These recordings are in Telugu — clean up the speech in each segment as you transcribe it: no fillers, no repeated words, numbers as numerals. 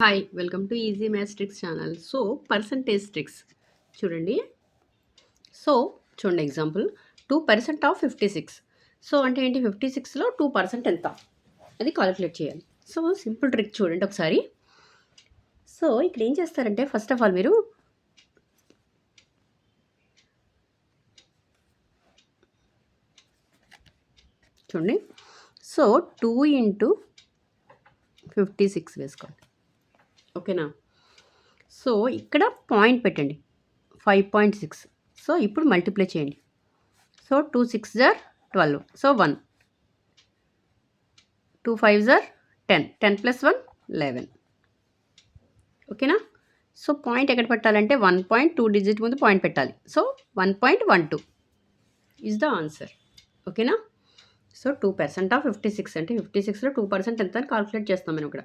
Hi welcome to easy maths tricks channel. So percentage tricks చూడండి. సో చూడండి ఎగ్జాంపుల్ 2% ఆఫ్ 56. సో అంటే ఏంటి 56లో 2% ఎంత అది కాలిక్యులేట్ చేయాలి. సో సింపుల్ ట్రిక్ చూడండి ఒకసారి. సో ఇక్కడ ఏం చేస్తారంటే ఫస్ట్ ఆఫ్ ఆల్ మీరు చూడండి. సో 2 ఇంటూ 56 వేసుకోండి. ఓకేనా. సో ఇక్కడ పాయింట్ పెట్టండి 5.6. సో ఇప్పుడు మల్టిప్లై చేయండి. సో 2 6 జార్ 12. సో 1 2 5 జార్ 10. 10 ప్లస్ 1 11. ఓకేనా. సో పాయింట్ ఎక్కడ పెట్టాలంటే 1.2 డిజిట్ ముందు పాయింట్ పెట్టాలి. So 1.12 is the answer. ఓకేనా. సో 2% ఆఫ్ 56 అంటే 56లో 2% ఎంత అని కాల్కులేట్ చేస్తాం మనం ఇక్కడ.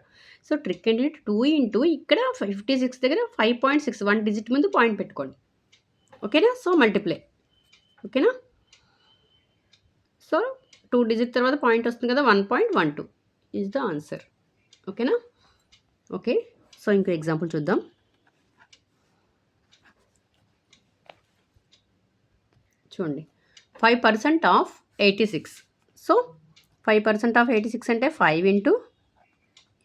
సో ట్రిక్ ఏంటి 2 ఇంటూ ఇక్కడ 56 దగ్గర 5.6 1 డిజిట్ ముందు పాయింట్ పెట్టుకోండి. ఓకేనా. So multiply. ఓకేనా. సో 2 డిజిట్ తర్వాత పాయింట్ వస్తుంది కదా 1.12 ఈజ్ ద ఆన్సర్. ఓకేనా. ఓకే. సో ఇంకో ఎగ్జాంపుల్ చూద్దాం. చూడండి 5% ఆఫ్ 86. సో 5% ఆఫ్ 86 అంటే 5 ఇంటూ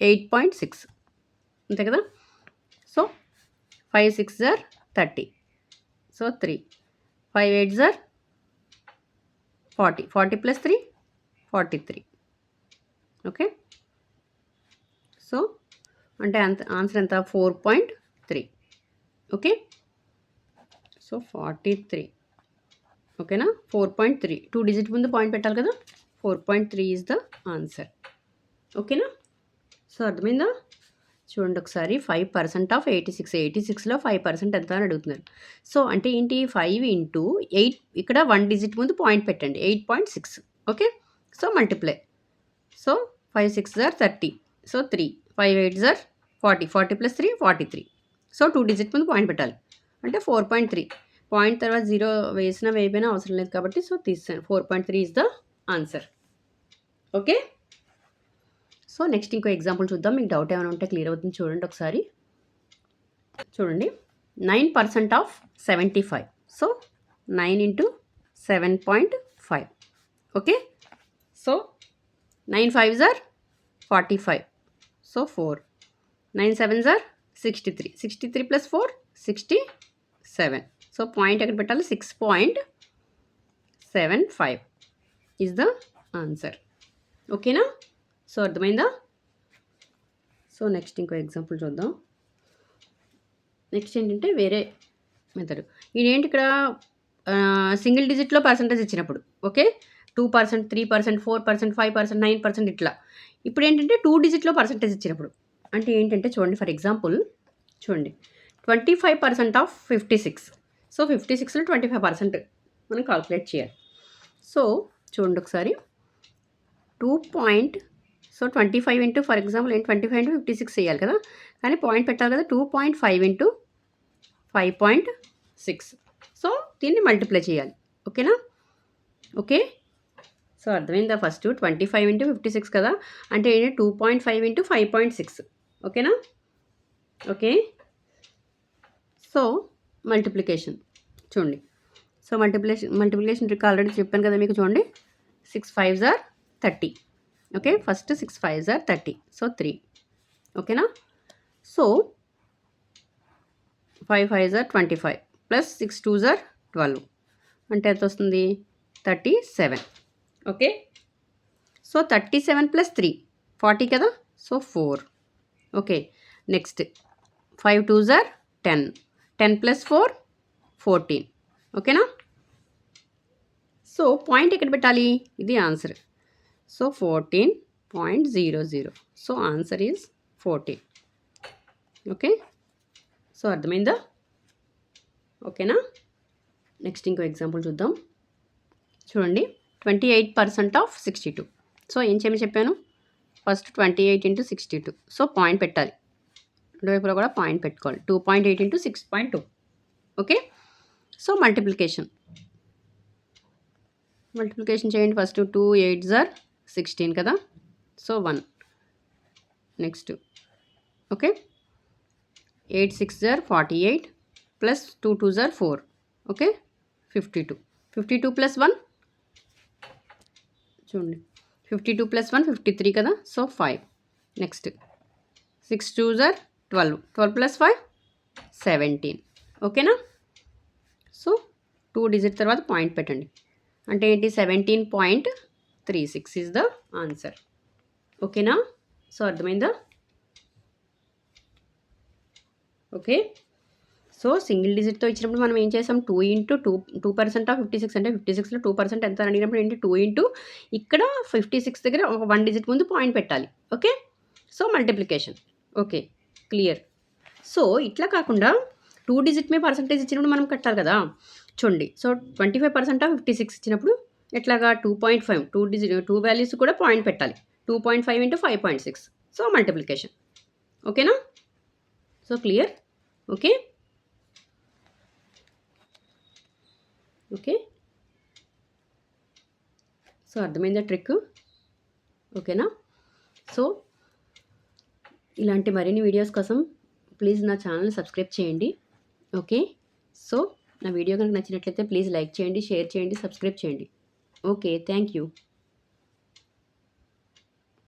8.6 అంతే కదా. సో 5 6 జార్ 30. సో 3 5 8 జార్ 40. 40 ప్లస్ 3 43. ఓకే. సో అంటే ఆన్సర్ ఎంత 4.3. ఓకే. సో 43. ఓకేనా. 4.3 2 డిజిట్ ముందు పాయింట్ పెట్టాలి కదా. 4.3 ఈజ్ ద ఆన్సర్. ఓకేనా. సో అర్థమైందా. చూడండి ఒకసారి 5% ఆఫ్ 86లో 5% ఎంత అని అడుగుతున్నారు. సో అంటే ఏంటి 5 ఇంటూ 8 ఇక్కడ 1 డిజిట్ ముందు పాయింట్ పెట్టండి 8.6. ఓకే. So multiply. సో 5 6 జార్ 30. సో 3 5 8 జార్ 40. 40 ప్లస్ 3 43. సో 2 డిజిట్ ముందు పాయింట్ పెట్టాలి అంటే 4.3. పాయింట్ తర్వాత 0 వేసినా వేయపోయినా అవసరం లేదు కాబట్టి సో తీసాను. 4.3 is the answer. Okay. So next ఇంకో ఎగ్జాంపుల్ చూద్దాం. మీకు డౌట్ ఏమైనా ఉంటే క్లియర్ అవుతుంది చూడండి ఒకసారి. చూడండి 9% of 75. So 9 into 7.5. Okay. So 9 5 జార్ 45. సో 4 9 7 జార్ 63. 63 ప్లస్ 4 67. సో పాయింట్ ఎక్కడ పెట్టాలి 6.75 ఈజ్ ద ఆన్సర్. ఓకేనా. సో అర్థమైందా. సో నెక్స్ట్ ఇంకో ఎగ్జాంపుల్ చూద్దాం. నెక్స్ట్ ఏంటంటే వేరే మెథడ్. ఇదేంటి ఇక్కడ సింగిల్ డిజిట్లో పర్సంటేజ్ ఇచ్చినప్పుడు ఓకే 2% 3% 4% 5% 9% ఇట్లా. ఇప్పుడు ఏంటంటే 2 డిజిట్లో పర్సంటేజ్ ఇచ్చినప్పుడు అంటే ఏంటంటే చూడండి ఫర్ ఎగ్జాంపుల్ చూడండి 25% ఆఫ్ 56. సో 56లో 25% మనం కాల్కులేట్ చేయాలి. సో చూడండి ఒకసారి 2. సో 25 ఇంటూ ఫర్ ఎగ్జాంపుల్ ఏంటి 25 ఇంటూ 56 చేయాలి కదా. కానీ పాయింట్ పెట్టాలి కదా 2.5 ఇంటూ 5.6. సో దీన్ని మల్టిప్లై చేయాలి. ఓకేనా. ఓకే. సో అర్థమైందా. ఫస్ట్ 25 ఇంటూ 56 కదా అంటే ఏంటి 2.5 ఇంటూ 5.6. ఓకేనా. ఓకే. సో మల్టిప్లికేషన్ చూడండి. సో మల్టిప్లికేషన్ ట్రిక్ ఆల్రెడీ చెప్పాను కదా మీకు. చూడండి 6 5 జార్ 30. ఓకే. ఫస్ట్ 6 5 జార్ 30. సో 3. ఓకేనా. సో 5 5 జార్ 25 ప్లస్ 6 2 జార్ 12 అంటే ఎంత వస్తుంది 37. ఓకే. సో 37 ప్లస్ 3 40 కదా. సో 4. ఓకే. నెక్స్ట్ 5 2 జార్ 10. 10 ప్లస్ 4 14. ఓకేనా. సో పాయింట్ ఎక్కడ పెట్టాలి ఇది answer. So 14.00. So answer is 14. Okay. So అర్థమైందా. ఓకేనా. నెక్స్ట్ ఇంకో ఎగ్జాంపుల్ చూద్దాం. చూడండి 28% ఆఫ్ 62. సో ఏం చేయమని చెప్పాను ఫస్ట్ 28 ఇంటూ 62. సో పాయింట్ పెట్టాలి రెండు వైపులో కూడా పాయింట్ పెట్టుకోవాలి 2.8 ఇంటూ 6.2. ఓకే. సో మల్టిప్లికేషన్ చేయండి. ఫస్ట్ 2 8 జార్ 16 కదా. So 1 next okay 8 6 are 48 plus 2 2s are 4. Okay, 52. 52 plus 1 చూడండి 52 plus 1 53 కదా. So 5. Next 6 2s are 12. 12 plus 5 17. ఓకేనా. సో 2 డిజిట్ తర్వాత పాయింట్ పెట్టండి. అంటే ఏంటి 17.36 ఈజ్ ద ఆన్సర్. ఓకేనా. సో అర్థమైందా. ఓకే. సో సింగిల్ డిజిట్తో ఇచ్చినప్పుడు మనం ఏం చేసాం 2 ఇంటూ 2% ఆఫ్ 56 అంటే 56లో 2% ఎంత అడిగినప్పుడు ఏంటి 2 ఇంటూ ఇక్కడ 56 దగ్గర ఒక 1 డిజిట్ ముందు పాయింట్ పెట్టాలి. Okay. So multiplication. Okay, clear. So ఇట్లా కాకుండా 2 డిజిట్ మీద పర్సంటేజ్ ఇచ్చినప్పుడు మనం కట్టాలి కదా. చూడండి. సో 25% ఆఫ్ 56 ఇచ్చినప్పుడు ఎట్లాగా 2.5 2 వాల్యూస్ కూడా పాయింట్ పెట్టాలి. 2.5 ఇంటూ 5.6. So multiplication. ఓకేనా. So clear. Okay. Okay. So అర్థమైందా ట్రిక్. ఓకేనా. సో ఇలాంటి మరిన్ని వీడియోస్ కోసం ప్లీజ్ నా ఛానల్ సబ్స్క్రైబ్ చేయండి. ఓకే. సో నా వీడియో కనుక నచ్చినట్లయితే ప్లీజ్ లైక్ చేయండి, షేర్ చేయండి, సబ్స్క్రైబ్ చేయండి. Okay, thank you.